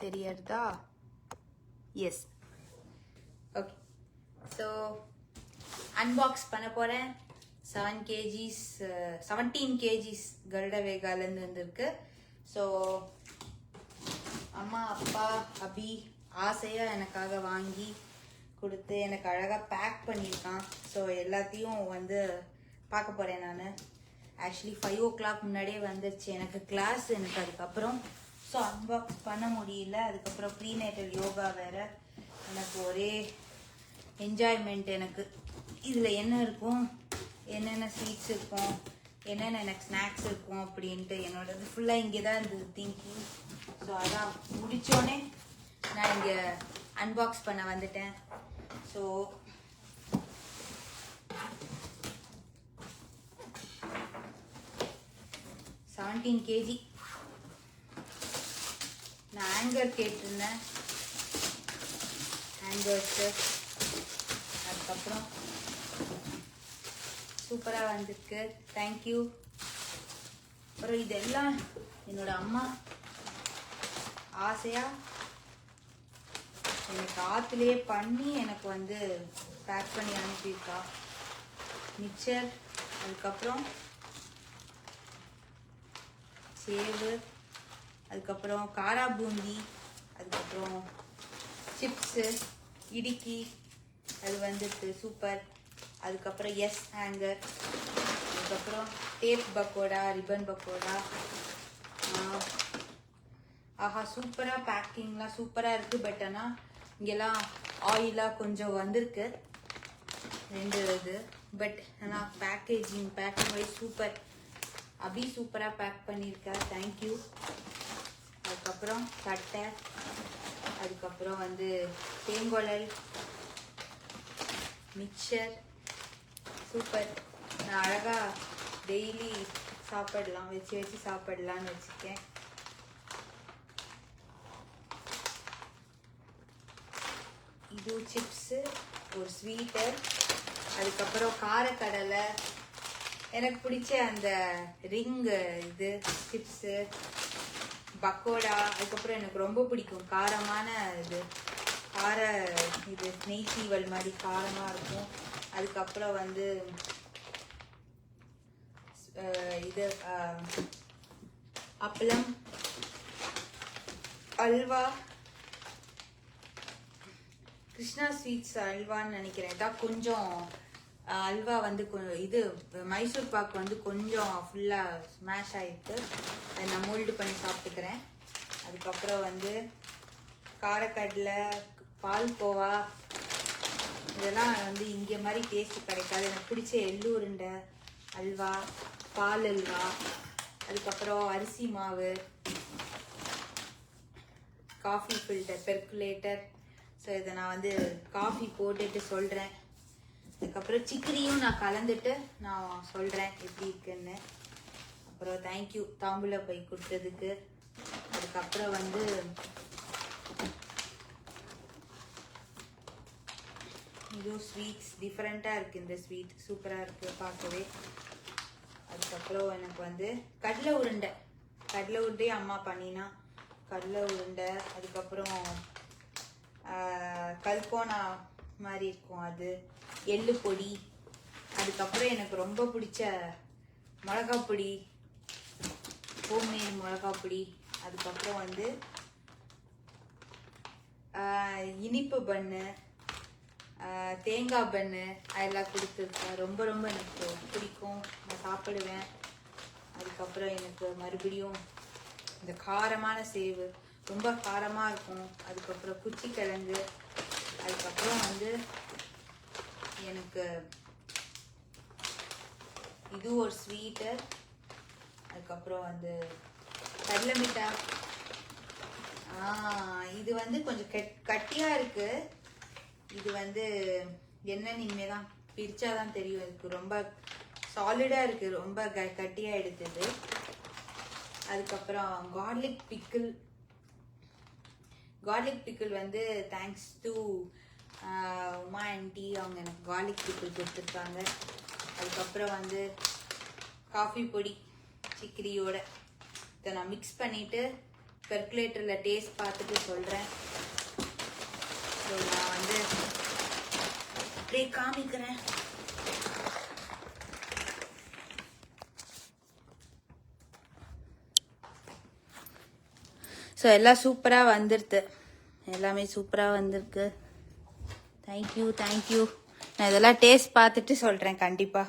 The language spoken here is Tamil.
தெரியறதா? எஸ். ஓகே, ஸோ அன்பாக்ஸ் பண்ண போகிறேன். 17 kgs கருட வேகாலேருந்து வந்திருக்கு. ஸோ அம்மா அப்பா அபி ஆசையாக எனக்காக வாங்கி கொடுத்து எனக்கு அழகாக பேக் பண்ணியிருக்கான். ஸோ எல்லாத்தையும் வந்து பார்க்க போகிறேன் நான். ஆக்சுவலி 5 o'clock முன்னாடியே வந்துருச்சு எனக்கு கிளாஸ். எனக்கு அதுக்கப்புறம் ஸோ அன்பாக்ஸ் பண்ண முடியல. அதுக்கப்புறம் ப்ரீநேட்டல் யோகா வேறு. எனக்கு ஒரே என்ஜாய்மெண்ட். எனக்கு இதில் என்ன இருக்கும், என்னென்ன ஸ்வீட்ஸ் இருக்கும், என்னென்ன எனக்கு ஸ்நாக்ஸ் இருக்கும் அப்படின்ட்டு என்னோடது ஃபுல்லாக இங்கே தான் இருந்தது திங்கிங். ஸோ அதான் முடித்தோடனே நான் இங்கே அன்பாக்ஸ் பண்ண வந்துட்டேன். ஸோ kg நான் ஹேங்கர் கேட்டிருந்தேன். ஹேங்கர்ஸு அதுக்கப்புறம் சூப்பராக வந்திருக்கு. தேங்க்யூ. அப்புறம் இதெல்லாம் என்னோட அம்மா ஆசையாக எனக்கு ஆற்றுலேயே பண்ணி எனக்கு வந்து பேக் பண்ணி அனுப்பியிருக்கா. மிக்சர், அதுக்கப்புறம் சேவு, அதுக்கப்புறம் காரா பூந்தி, அதுக்கப்புறம் சிப்ஸு, இடுக்கி அது வந்துட்டு சூப்பர். அதுக்கப்புறம் எஸ் ஹேங்கர், அதுக்கப்புறம் டேப் பக்கோடா, ரிப்பன் பக்கோடா. ஆஹா, சூப்பராக பேக்கிங்லாம் சூப்பராக இருக்குது. பட் ஆனால் இங்கெல்லாம் ஆயிலாக கொஞ்சம் வந்திருக்கு 2 இது. பட் ஆனால் பேக்கிங் வைஸ் சூப்பர். அபி சூப்பராக பேக் பண்ணியிருக்கா. தேங்க்யூ. அதுக்கப்புறம் தட்டை, அதுக்கப்புறம் வந்து தேங்கொழல், மிக்சர் சூப்பர். நான் அழகாக டெய்லி சாப்பிடலாம், வச்சு சாப்பிடலான்னு வச்சுருக்கேன். இது சிப்ஸு, ஒரு ஸ்வீட்டு, அதுக்கப்புறம் காரக்கடலை, எனக்கு பிடிச்ச அந்த ரிங்கு இது சிப்ஸு, பக்கோடா. அதுக்கப்புறம் எனக்கு ரொம்ப பிடிக்கும் காரமான இது இது நெய் சீவல் மாதிரி காரமாக இருக்கும். அதுக்கப்புறம் வந்து இது அப்பளம், அல்வா, கிருஷ்ணா ஸ்வீட்ஸ் அல்வான்னு நினைக்கிறேன். இதான் கொஞ்சம் அல்வா வந்து இது மைசூர் பாக்கு வந்து கொஞ்சம் ஃபுல்லாக ஸ்மாஷ் ஆகிட்டு அதை நான் மோல்டு பண்ணி சாப்பிட்டுக்கிறேன். அதுக்கப்புறம் வந்து காரக்கடலை, பால்கோவா, இதெல்லாம் வந்து இங்கே மாதிரி டேஸ்ட் கிடைக்காது. எனக்கு பிடிச்ச எள்ளு உருண்டை அல்வா, பால் அல்வா, அதுக்கப்புறம் அரிசி மாவு, காஃபி ஃபில்டர், பெர்குலேட்டர். ஸோ இதை நான் வந்து காஃபி போட்டுட்டு சொல்கிறேன். அதுக்கப்புறம் சிக்கரியும் நான் கலந்துட்டு நான் சொல்கிறேன் எப்படி இருக்குன்னு. அப்புறம் தேங்க்யூ தாம்பூல பை கொடுத்ததுக்கு. அதுக்கப்புறம் வந்து இதுவும் ஸ்வீட்ஸ் டிஃப்ரெண்ட்டாக இருக்குது. இந்த ஸ்வீட் சூப்பராக இருக்குது பார்க்கவே. அதுக்கப்புறம் எனக்கு வந்து கடலை உருண்டையே அம்மா பண்ணினா கடலை உருண்டை. அதுக்கப்புறம் கல்போனா மாதிரி இருக்கும் அது, எள்ளு பொடி. அதுக்கப்புறம் எனக்கு ரொம்ப பிடிச்ச மிளகாப்பொடி, ஹோம்மேட் மிளகாப்பொடி. அதுக்கப்புறம் வந்து இனிப்பு பன்னு, தேங்காய் பன்னு அதெல்லாம் கொடுத்துருக்கேன். ரொம்ப ரொம்ப எனக்கு பிடிக்கும், நான் சாப்பிடுவேன். அதுக்கப்புறம் எனக்கு மறுபடியும் இந்த காரமான சேவு ரொம்ப காரமாக இருக்கும். அதுக்கப்புறம் குச்சி கிழங்கு. அதுக்கப்புறம் வந்து எனக்கு இது ஒரு ஸ்வீட்டு. அதுக்கப்புறம் வந்து கடலை மிட்டாய். இது வந்து கொஞ்சம் கட்டியாக இருக்குது. இது வந்து என்னன்னு இனிமேல் தான் பிரித்தாதான் தெரியும். இதுக்கு ரொம்ப சாலிடாக இருக்குது, ரொம்ப கட்டியாக எடுத்தது. அதுக்கப்புறம் கார்லிக் பிக்கிள் வந்து தேங்க்ஸ் டு உமா ஆண்டி, அவங்க எனக்கு கார்லிக் பிக்கிள் கொடுத்துருக்காங்க. அதுக்கப்புறம் வந்து காஃபி பொடி சிக்கரியோட இதை நான் மிக்ஸ் பண்ணிவிட்டு பெர்குலேட்டரில் டேஸ்ட் பார்த்துட்டு சொல்கிறேன். ஸோ நான் வந்து அப்படியே காமிக்கிறேன். ஸோ எல்லாம் சூப்பராக வந்துடுது, எல்லாமே சூப்பராக வந்திருக்கு. தேங்க்யூ. நான் இதெல்லாம் டேஸ்ட் பார்த்துட்டு சொல்கிறேன் கண்டிப்பாக.